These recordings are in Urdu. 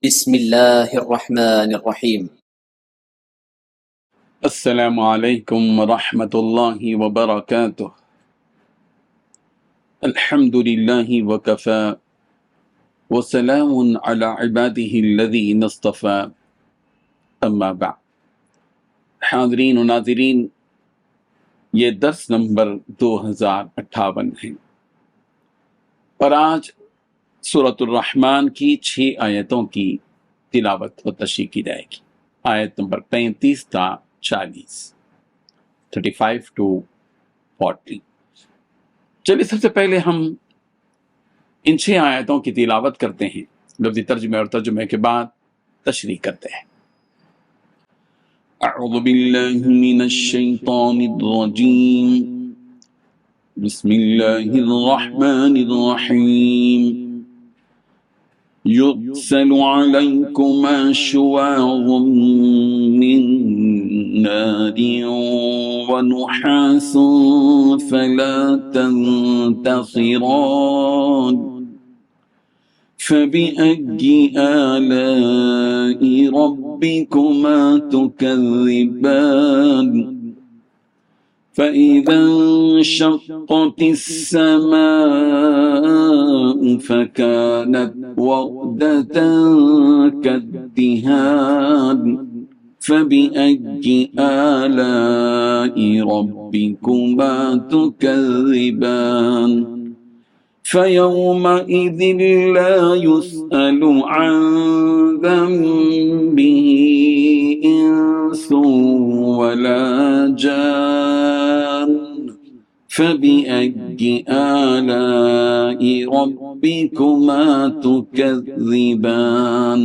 بسم الله الرحمن الرحيم. السلام علیکم ورحمۃ اللہ وبرکاتہ۔ الحمد للہ وکفی وسلام علی عبادہ الذین اصطفی، اما بعد۔ حاضرین و ناظرین، یہ درس نمبر 2058 ہے، اور آج سورۃ الرحمن کی 6 آیتوں کی تلاوت و تشریح کی جائے گی۔ آیت نمبر 35 تا 40، 35 to 40۔ چلیے سب سے پہلے ہم ان 6 آیتوں کی تلاوت کرتے ہیں، لفظی ترجمے اور ترجمے کے بعد تشریح کرتے ہیں۔ اعوذ باللہ من الشیطان الرجیم، بسم اللہ الرحمن الرحیم۔ یرسل علیکما شواظ من نار ونحاس فلا تنتصران فبأي آلاء ربكما تكذبان فإذا انشقت السماء فكانت وردة كالدهان فبأي آلاء ربكما تكذبان فيومئذ لا يسأل عن ذنبه إنس ولا جان فبأي آلاء ربكما تكذبان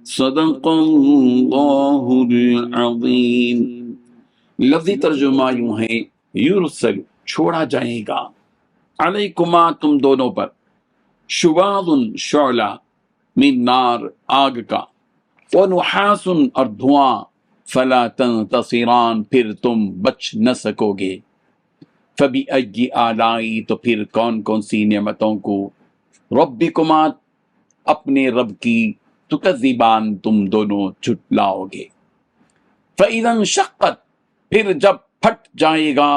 صدق اللہ العظیم۔ لفظی ترجمہ یوں ہے، یرسل چھوڑا جائے گا، علیکما تم دونوں پر، شواظ شعلہ، من نار آگ کا، ونحاس اور دھواں، فلا تنتصران پھر تم بچ نہ سکو گے، فبأی آلائی تو پھر کون کون سی نعمتوں کو، ربکما اپنے رب کی، تکذبان تم دونوں جھٹلاؤ گے۔ فَإِذَا انشقت پھر جب پھٹ جائے گا،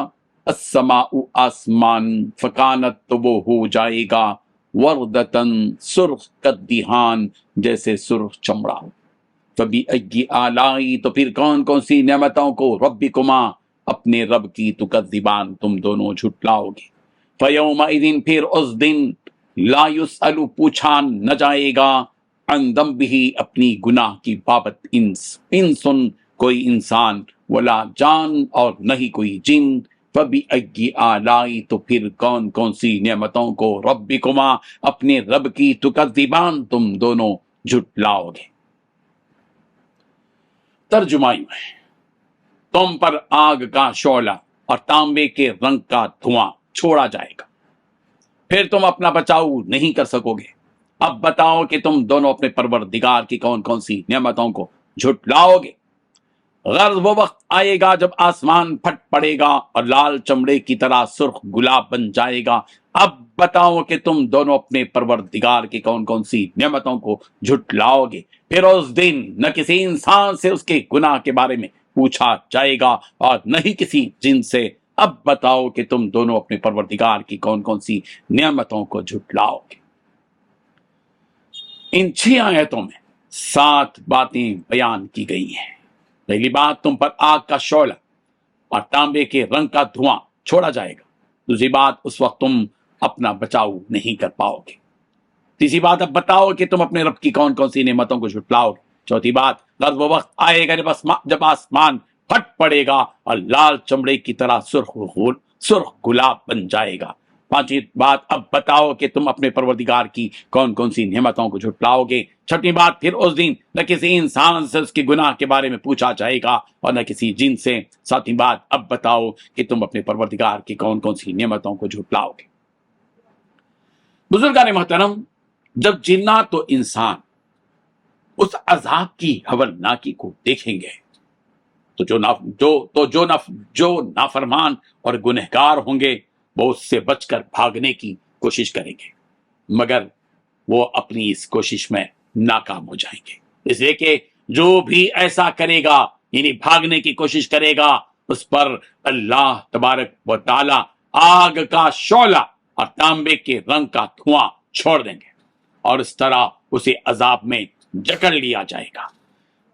السماء آسمان، فکانت تو وہ ہو جائے گا، وردتن سرخ کالدہان جیسے سرخ چمڑا، فبأی آلائی تو پھر کون کون سی نعمتوں کو، ربکما اپنے رب کی، تکذبان تم دونوں جھٹلاؤ گے۔ فیومئذ پھر اس دن، لا یسأل پوچھا نہ جائے گا، عن ذنبہ اپنی گناہ کی بابت، انسن کوئی انسان، ولا جان اور نہ ہی کوئی جن، فبأی آلائی تو پھر کون کون سی نعمتوں کو، ربکما اپنے رب کی، تکذبان تم دونوں جھٹلاؤ گے۔ ترجمہ یوں ہے، تم پر آگ کا شعلہ اور تانبے کے رنگ کا دھواں چھوڑا جائے گا، پھر تم اپنا بچاؤ نہیں کر سکو گے۔ اب بتاؤ کہ تم دونوں اپنے پروردگار کی کون کون سی نعمتوں کو جھٹلاؤ گے۔ غرض وہ وقت آئے گا جب آسمان پھٹ پڑے گا اور لال چمڑے کی طرح سرخ گلاب بن جائے گا۔ اب بتاؤ کہ تم دونوں اپنے پروردگار کی کون کون سی نعمتوں کو جھٹلاؤ گے۔ پھر اس دن نہ کسی انسان سے اس کے گناہ کے بارے میں پوچھا جائے گا اور نہ ہی کسی جن سے۔ اب بتاؤ کہ تم دونوں اپنے پروردگار کی کون کون سی نعمتوں کو جھٹلاؤ گے۔ ان 6 آیتوں میں 7 باتیں بیان کی گئی ہیں۔ پہلی بات، تم پر آگ کا شعلہ اور تانبے کے رنگ کا دھواں چھوڑا جائے گا۔ دوسری بات، اس وقت تم اپنا بچاؤ نہیں کر پاؤ گے۔ تیسری بات، اب بتاؤ کہ تم اپنے رب کی کون کون سی نعمتوں کو جھٹلاؤ گے۔ چوتھی بات، غرض وہ وقت آئے گا جب آسمان پھٹ پڑے گا اور لال چمڑے کی طرح سرخ گلاب بن جائے گا۔ پانچویں بات، اب بتاؤ کہ تم اپنے پروردگار کی کون کون سی نعمتوں کو جھٹلاؤ گے۔ چھٹی بات، پھر اس دن نہ کسی انسان سے اس کے گناہ کے بارے میں پوچھا جائے گا اور نہ کسی جن سے۔ ساتویں بات، اب بتاؤ کہ تم اپنے پروردگار کی کون کون سی نعمتوں کو جھٹلاؤ گے۔ بزرگان محترم، جب جنات و انسان اس عذاب کی ہولناکی کو دیکھیں گے تو جو نافرمان اور گنہگار ہوں گے وہ اس سے بچ کر بھاگنے کی کوشش کریں گے، مگر وہ اپنی اس کوشش میں ناکام ہو جائیں گے۔ اس لیے کہ جو بھی ایسا کرے گا یعنی بھاگنے کی کوشش کرے گا اس پر اللہ تبارک و تعالی آگ کا شعلہ اور تانبے کے رنگ کا دھواں چھوڑ دیں گے اور اس طرح اسے عذاب میں جکڑ لیا جائے گا۔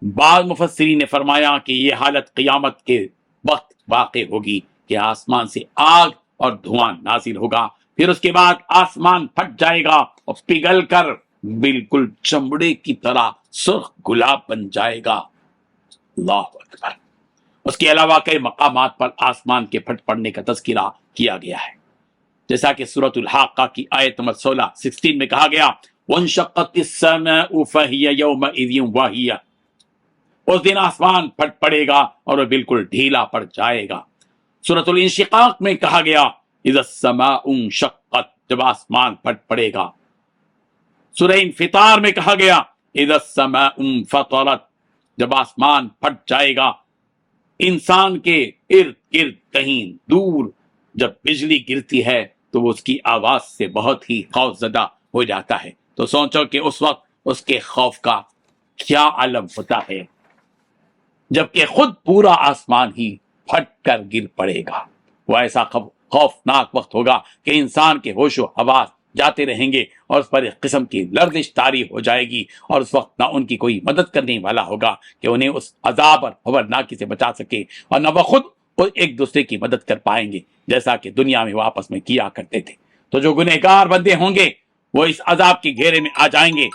بعض مفسرین نے فرمایا کہ یہ حالت قیامت کے وقت واقع ہوگی کہ آسمان سے آگ اور دھواں نازل ہوگا، پھر اس کے بعد آسمان پھٹ جائے گا اور پگھل کر بالکل چمڑے کی طرح سرخ گلاب بن جائے گا۔ اللہ اکبر۔ اس کے علاوہ کئی مقامات پر آسمان کے پھٹ پڑنے کا تذکرہ کیا گیا ہے، جیسا کہ سورۃ الحاقہ کی آیت نمبر 16 میں کہا گیا وَانشَقَّتِ السَّمَاءُ فَهِيَ يَوْمَئِذٍ وَاهِيَةٌ، اس دن آسمان پھٹ پڑے گا اور وہ بالکل ڈھیلا پڑ جائے گا۔ سورۃ الانشقاق میں کہا گیا اذا السماء انشقت، جب آسمان پھٹ پڑے گا۔ سورہ انفطار میں کہا گیا اذا السماء انفطرت، جب آسمان پھٹ جائے گا۔ انسان کے ارد گرد کہیں دور جب بجلی گرتی ہے تو وہ اس کی آواز سے بہت ہی خوف زدہ ہو جاتا ہے، تو سوچو کہ اس وقت اس کے خوف کا کیا عالم ہوتا ہے، جبکہ خود پورا آسمان ہی پھٹ کر گر پڑے گا۔ وہ ایسا خوفناک وقت ہوگا کہ انسان کے ہوش و حواس جاتے رہیں گے اور اس پر ایک قسم کی لرزش طاری ہو جائے گی، اور اس وقت نہ ان کی کوئی مدد کرنے والا ہوگا کہ انہیں اس عذاب اور خبرناکی سے بچا سکے، اور نہ وہ خود ایک دوسرے کی مدد کر پائیں گے جیسا کہ دنیا میں وہ آپس میں کیا کرتے تھے۔ تو جو گنہگار بندے ہوں گے وہ اس عذاب کے گھیرے میں آ جائیں گے،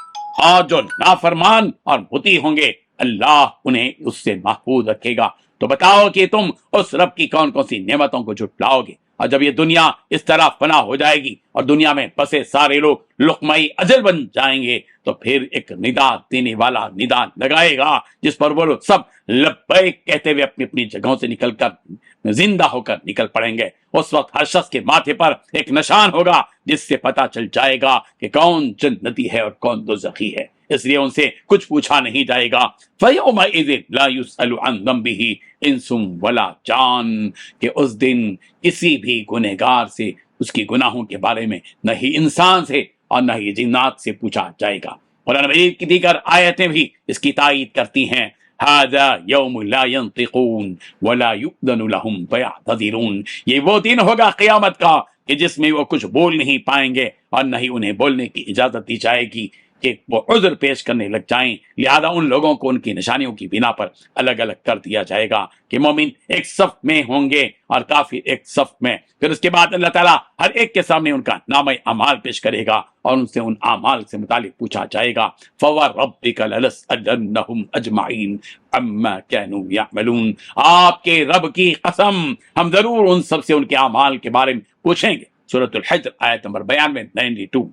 اور جو نافرمان اور مطیع ہوں گے اللہ انہیں اس سے محفوظ رکھے گا۔ تو بتاؤ کہ تم اس رب کی کون کون سی نعمتوں کو جھٹلاؤ گے؟ اور جب یہ دنیا اس طرح فنا ہو جائے گی اور دنیا میں بسے سارے لوگ لقمۂ اجل بن جائیں گے، تو پھر ایک ندا دینے والا ندا لگائے گا جس پر وہ لوگ سب لبیک کہتے ہوئے اپنی اپنی جگہوں سے نکل کر زندہ ہو کر نکل پڑیں گے۔ اس وقت ہر شخص کے ماتھے پر ایک نشان ہوگا جس سے پتہ چل جائے گا کہ کون جنتی ہے اور کون دوزخی ہے، اس لیے ان سے کچھ پوچھا نہیں جائے گا۔ فَيَوْمَئِذٍ لَا يُسْأَلُ عَنْ ذَنبِهِ إِنسٌ وَلَا جَانٌ، کہ اس دن کسی بھی گنہگار سے اس کی گناہوں کے بارے میں نہ ہی انسان سے اور نہ ہی جنات سے پوچھا جائے گا۔ قرآن مجید کی دیگر آیتیں بھی اس کی تائید کرتی ہیں۔ هَذَا يَوْمُ لَا يَنطِقُونَ وَلَا يُؤْذَنُ لَهُمْ فَيَعْتَذِرُونَ، یہ وہ دن ہوگا قیامت کا کہ جس میں وہ کچھ بول نہیں پائیں گے اور نہ ہی انہیں بولنے کی اجازت دی جائے گی کہ وہ عذر پیش کرنے لگ جائیں۔ لہذا ان لوگوں کو ان کی نشانیوں کی بنا پر الگ الگ کر دیا جائے گا کہ مومن ایک صف میں ہوں گے اور کافر ایک صف میں، پھر اس کے بعد اللہ تعالیٰ ہر ایک کے سامنے ان کا نامہ اعمال پیش کرے گا اور ان سے ان اعمال سے متعلق پوچھا جائے گا۔ فَوَرَبِّكَ لَنَسْأَلَنَّهُمْ أَجْمَعِينَ عَمَّا كَانُوا يَعْمَلُونَ، آپ کے رب کی قسم ہم ضرور ان سب سے ان کے اعمال کے بارے میں پوچھیں گے۔ سورۃ الحجر آیت نمبر 92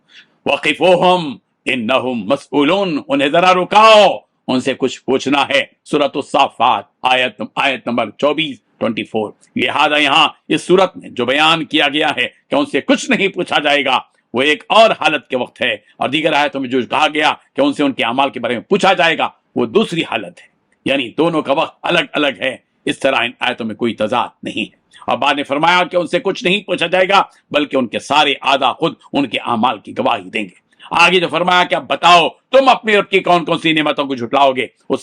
وَقِفُوهُمْ انہم مسئولون، انہیں ذرا رکاؤ، ان سے کچھ پوچھنا ہے۔ سورۃ الصافات آیت نمبر 24 لہذا یہاں اس سورت میں جو بیان کیا گیا ہے کہ ان سے کچھ نہیں پوچھا جائے گا وہ ایک اور حالت کے وقت ہے، اور دیگر آیتوں میں جو کہا گیا کہ ان سے ان کے اعمال کے بارے میں پوچھا جائے گا وہ دوسری حالت ہے، یعنی دونوں کا وقت الگ الگ ہے۔ اس طرح ان آیتوں میں کوئی تضاد نہیں ہے۔ اور بعد نے فرمایا کہ ان سے کچھ نہیں پوچھا جائے گا بلکہ ان کے سارے اعضاء خود ان کے اعمال کی گواہی دیں گے۔ آگے جو فرمایا کہ اب بتاؤ تم اپنے رب کی کون کون سی نعمتوں کو جھٹلاؤ گے، اس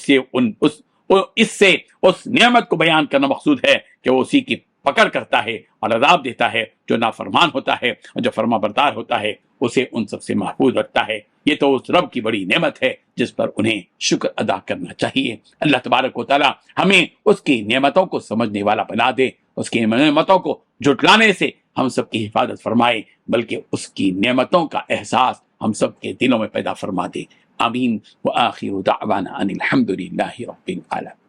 سے اس نعمت کو بیان کرنا مقصود ہے کہ وہ اسی کی پکڑ کرتا ہے اور عذاب دیتا ہے جو نافرمان ہوتا ہے، اور جو فرما بردار ہوتا ہے اسے ان سب سے محفوظ رکھتا ہے۔ یہ تو اس رب کی بڑی نعمت ہے جس پر انہیں شکر ادا کرنا چاہیے۔ اللہ تبارک و تعالی ہمیں اس کی نعمتوں کو سمجھنے والا بنا دے، اس کی نعمتوں کو جھٹلانے سے ہم سب کی حفاظت فرمائے، بلکہ اس کی نعمتوں کا احساس ہم سب کے دلوں میں پیدا فرما دے۔ آمین۔ وآخر دعوانا ان الحمد للہ رب العالمین۔